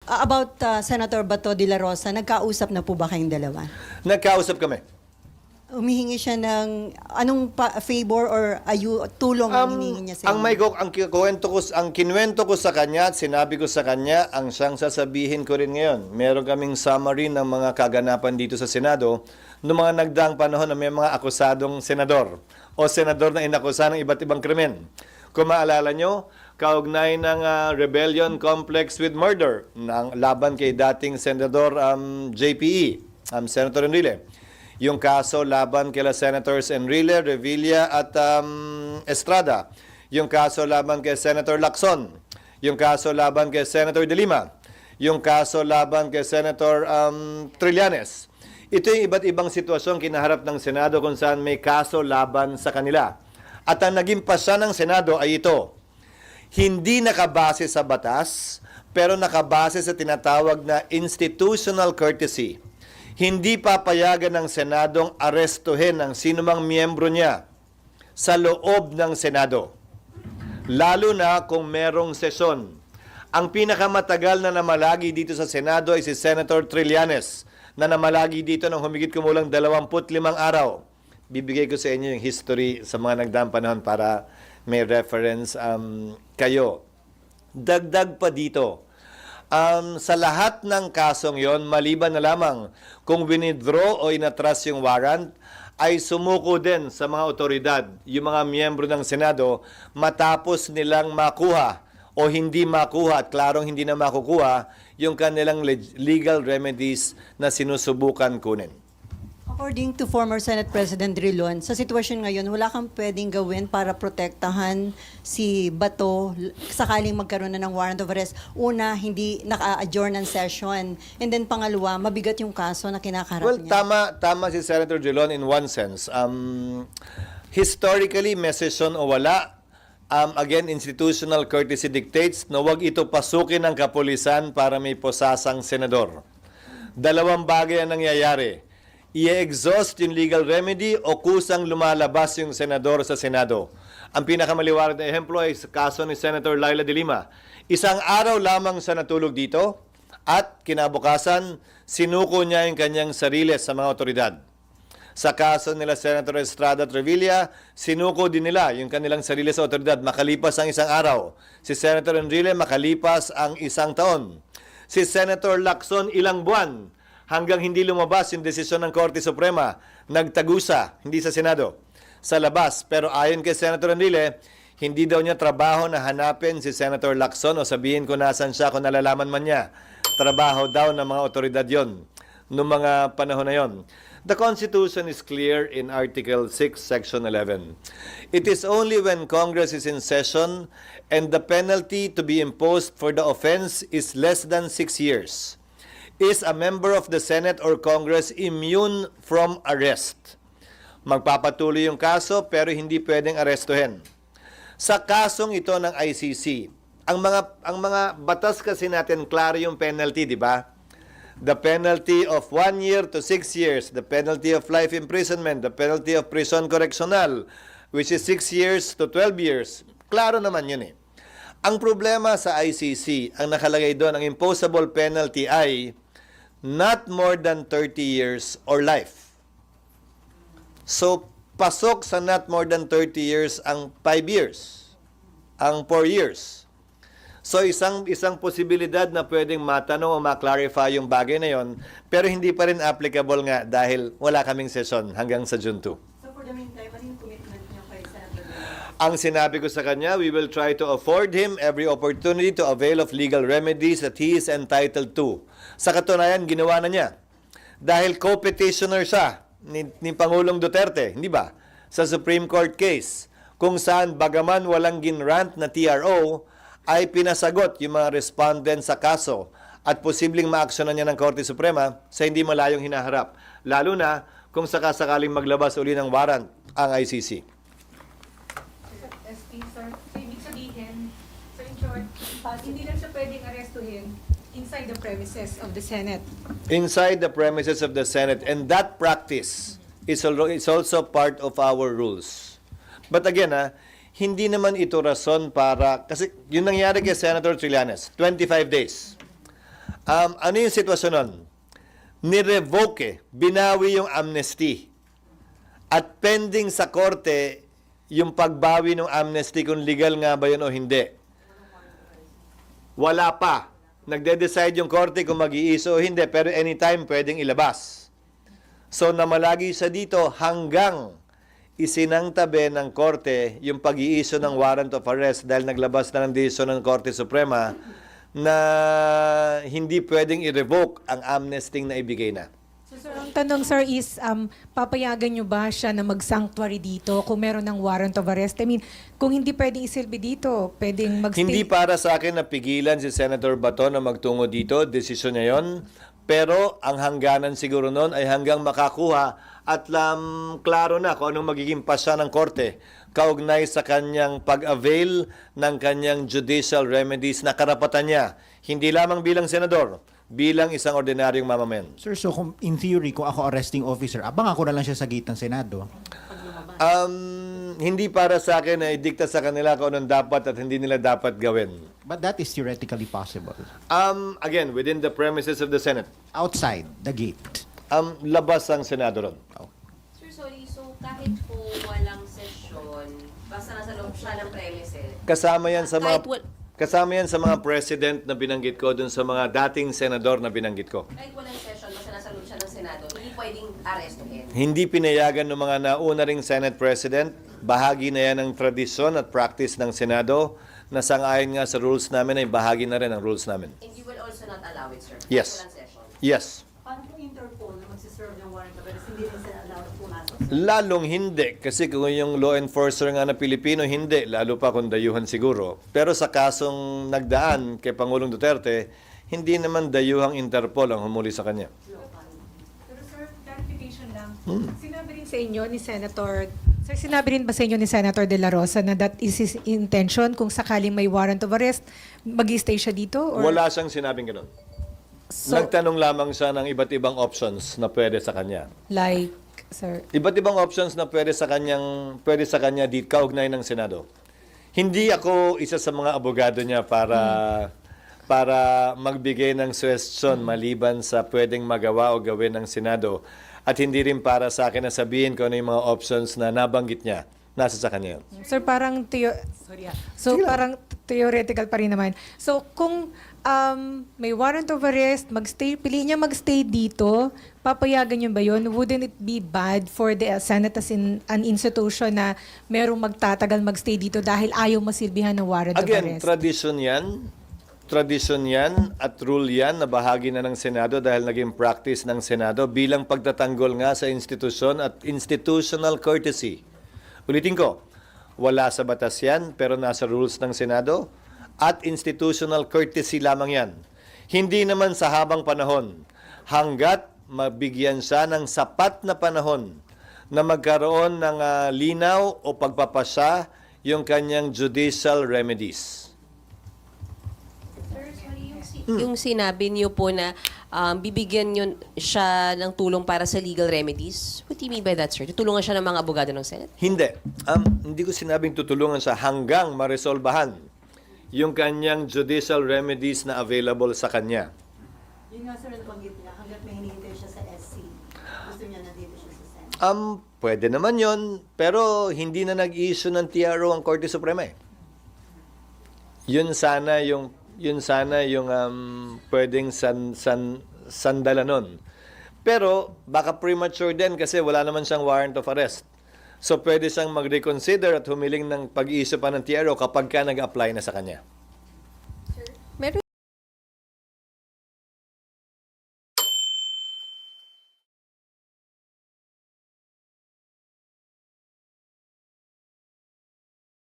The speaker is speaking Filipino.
About Senator Bato de la Rosa, nagkausap na po ba kayong dalawa? Nagkausap kami. Humihingi siya ng anong favor or tulong ang hinihingi niya sa inyo? Ang kinuwento ko sa kanya at sinabi ko sa kanya, ang siyang sasabihin ko rin ngayon. Meron kaming summary ng mga kaganapan dito sa Senado noong mga nagdaang panahon na may mga akusadong senador o senador na inakusa ng iba't ibang krimen. Kung maalala nyo, kaugnay ng rebellion complex with murder ng laban kay dating Senador JPE, Senator Enrile. Yung kaso laban kila Senators Enrile, Revilla at Estrada. Yung kaso laban kay Senator Lacson. Yung kaso laban kay Senator De Lima. Yung kaso laban kay Senator Trillanes. Ito yung iba't ibang sitwasyon kinaharap ng Senado kung saan may kaso laban sa kanila. At ang naging pasya ng Senado ay ito. Hindi nakabase sa batas, pero nakabase sa tinatawag na institutional courtesy. Hindi papayagan ng Senadong arestuhin ang sinumang miyembro niya sa loob ng Senado. Lalo na kung merong sesyon. Ang pinakamatagal na namalagi dito sa Senado ay si Senator Trillanes na namalagi dito ng humigit kumulang 25 araw. Bibigay ko sa inyo yung history sa mga nagdaang panahon para may reference kayo. Dagdag pa dito. Sa lahat ng kasong yon, maliban na lamang kung winidraw o inatras yung warrant, ay sumuko din sa mga otoridad, yung mga miyembro ng Senado, matapos nilang makuha o hindi makuha at klarong hindi na makukuha yung kanilang legal remedies na sinusubukan kunin. According to former Senate President Drilon, sa sitwasyon ngayon, wala kang pwedeng gawin para protektahan si Bato sakaling magkaroon na ng warrant of arrest. Una, hindi naka-adjourn ng session. And then pangalawa, mabigat yung kaso na kinakarap niya. Tama si Senator Drilon in one sense. Historically, may session o wala, again, institutional courtesy dictates na huwag ito pasukin ng kapulisan para may posasang senador. Dalawang bagay ang nangyayari. I-exhaust yung legal remedy o kusang lumalabas yung senador sa Senado. Ang pinakamaliwanag na ehemplo ay sa kaso ni Senator Laila de Lima. Isang araw lamang siya natulog dito at kinabukasan, sinuko niya yung kanyang sarili sa mga otoridad. Sa kaso nila Senator Estrada at Revilla, sinuko din nila yung kanilang sarili sa otoridad makalipas ang isang araw. Si Senator Enrile makalipas ang isang taon. Si Senator Lacson ilang buwan hanggang hindi lumabas yung desisyon ng Korte Suprema, nagtagusa, hindi sa Senado, sa labas. Pero ayon kay Senator Enrile, hindi daw niya trabaho na hanapin si Senator Lacson o sabihin ko nasan siya kung nalalaman man niya. Trabaho daw ng mga otoridad yon noong mga panahon na yon. The Constitution is clear in Article 6, Section 11. It is only when Congress is in session and the penalty to be imposed for the offense is less than 6 years. Is a member of the Senate or Congress immune from arrest. Magpapatuloy yung kaso pero hindi pwedeng arestuhin. Sa kasong ito ng ICC, ang mga batas kasi natin klaro yung penalty, di ba? The penalty of 1 year to 6 years, the penalty of life imprisonment, the penalty of prison correctional, which is 6 years to 12 years. Klaro naman yun eh. Ang problema sa ICC, ang nakalagay doon, ang imposable penalty ay not more than 30 years or life. So, pasok sa not more than 30 years ang 5 years, ang 4 years. So, isang posibilidad na pwedeng matanong o ma-clarify yung bagay na yon, pero hindi pa rin applicable nga dahil wala kaming session hanggang sa June 2. So for the meantime, ano yung commitment niyo kay Senator? Ang sinabi ko sa kanya, we will try to afford him every opportunity to avail of legal remedies that he is entitled to. Sa katunayan, ginawa na niya. Dahil co-petitioner siya ni Pangulong Duterte, hindi ba? Sa Supreme Court case, kung saan bagaman walang ginrant na TRO, ay pinasagot yung mga respondent sa kaso at posibleng maaksyonan niya ng Korte Suprema sa hindi malayong hinaharap. Lalo na kung sakasakaling maglabas uli ng warrant ang ICC. SP, sir. So, ibig sabihin, so in short, hindi lang siya pwedeng arestuhin inside the premises of the Senate. Inside the premises of the Senate. And that practice is also part of our rules. But again, hindi naman ito rason para, kasi yung nangyari kay Senator Trillanes, 25 days. Ano yung sitwasyon nun? Ni-revoke binawi yung amnesty. At pending sa korte, yung pagbawi ng amnesty kung legal nga ba yun o hindi. Wala pa. Nagde-decide yung korte kung mag-iiso o hindi, pero anytime pwedeng ilabas. So namalagi sa dito hanggang isinangtabi ng korte yung pag-iiso ng warrant of arrest dahil naglabas na ng desisyon ng Korte Suprema na hindi pwedeng i-revoke ang amnesty na ibigay na. So, sir, ang tanong, sir, is papayagan nyo ba siya na mag-sanctuary dito kung meron ng warrant of arrest? I mean, kung hindi pwedeng isilbi dito, pwedeng mag-stay? Hindi para sa akin na pigilan si Senator Bato na magtungo dito, desisyon niya yon. Pero ang hangganan siguro noon ay hanggang makakuha at klaro na kung anong magiging pasya ng korte kaugnay sa kanyang pag-avail ng kanyang judicial remedies na karapatan niya. Hindi lamang bilang senador, bilang isang ordinaryong mamamayan. Sir, so in theory, kung ako arresting officer, abang ako na lang siya sa gate ng Senado. Hindi para sa akin na idikta sa kanila kung anong dapat at hindi nila dapat gawin. But that is theoretically possible. Again, within the premises of the Senate, Outside the gate. labas ang Senado ron. Sir, sorry. So, kahit po walang session, basta nasa loob siya ng premises, Kasama yan sa mga Kahit wal- kasama yan sa mga president na binanggit ko dun sa mga dating senador na binanggit ko. kahit walang session, basta nasa loob siya ng Senado, hindi pwedeng arrestuhin. Hindi pinayagan ng mga nauna ring Senate President. Bahagi na yan ng tradisyon at practice ng Senado na sang-ayon nga sa rules namin ay bahagi na rin ang rules namin. And you will also not allow it, sir? Yes. Walang session? Yes. Paano po Interpol na magsiserve ng warrant of arrest? Hindi rin sila allowed pumasok. Lalong hindi. Kasi kung yung law enforcer nga na Pilipino, hindi. Lalo pa kung dayuhan siguro. Pero sa kasong nagdaan kay Pangulong Duterte, hindi naman dayuhang Interpol ang humuli sa kanya. Pero sir, clarification lang. Sinabi rin sa inyo ni Senator, sir, sinabi rin ba sa inyo ni Senator De La Rosa na that is his intention kung sakaling may warrant of arrest, mag-stay siya dito? Or? Wala siyang sinabing ganun. So, Nagtanong lamang siya ng iba't ibang options na pwede sa kanya. like, sir, Iba't ibang options na pwede sa kanya dito kaugnay ng Senado. Hindi ako isa sa mga abogado niya para magbigay ng suggestion maliban sa pwedeng magawa o gawin ng Senado at hindi rin para sa akin na sabihin kung ano yung mga options na nabanggit niya. Nasa sa kanya yun. sir, parang parang theoretical pa rin naman. So, kung may warrant of arrest, piliin niya magstay dito, papayagan niyo ba yun? Wouldn't it be bad for the Senate as in an institution na merong magtatagal magstay dito dahil ayaw masilbihan ng warrant of Again, arrest? tradisyon yan at rule yan na bahagi na ng Senado dahil naging practice ng Senado bilang pagtatanggol nga sa institusyon at institutional courtesy. Ulitin ko, wala sa batas yan pero nasa rules ng Senado at institutional courtesy lamang yan. Hindi naman sa habang panahon hanggat mabigyan siya ng sapat na panahon na magkaroon ng linaw o pagpapasya yung kanyang judicial remedies. Sir, sorry, yung sinabi niyo po na bibigyan niyo siya ng tulong para sa legal remedies. What do you mean by that, sir? Tutulungan siya ng mga abogado ng Senate? Hindi. Hindi ko sinabing tutulungan siya hanggang maresolbahan yung kanyang judicial remedies na available sa kanya. Yun nga sir, nabanggit niya, hanggat may hinihintay siya sa SC. Gusto niya na dito siya sa Senate. Pwede naman yon, pero hindi na nag-issue ng TRO ang Korte Suprema eh. Yun sana yung pwedeng sandala nun. Pero baka premature din kasi wala naman siyang warrant of arrest. So pwede siyang mag-reconsider at humiling ng pag-issue pa ng TRO kapag ka nag-apply na sa kanya.